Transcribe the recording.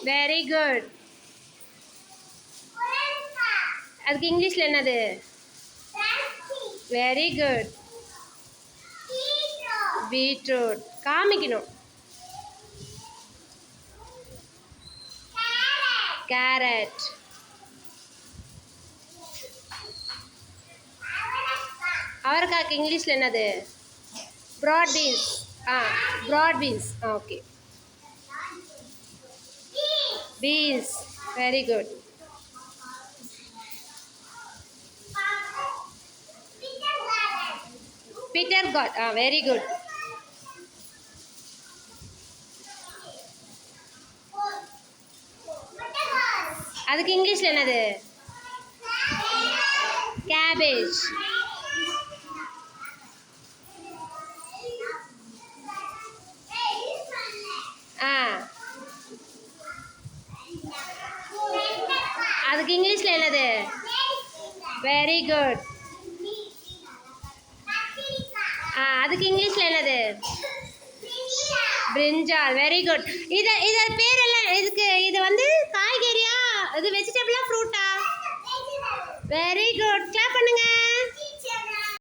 Very good. அதுக்கு இங்கிலீஷில் என்னது? Very good. பீட்ரூட். காமிக்கணும். கேரட். அவரைக்காய்க்கு இங்கிலீஷில் என்னது? Broad beans. Broad beans. Okay. Beans. Very good. Bitter gourd. Very good. அதுக்கு இங்கிலீஷில் என்னது? கேபேஜ். அதுக்கு இங்கிலீஷில் என்னது? Very good. அதுக்கு இங்கிலீஷில் என்னது? பிரிஞ்சால். Very good. இதை பேரெல்லாம் இது வந்து காய்கறியா, இது வெஜிடபிளா ஃப்ரூட்டா? Very good. கிளாப் பண்ணுங்க.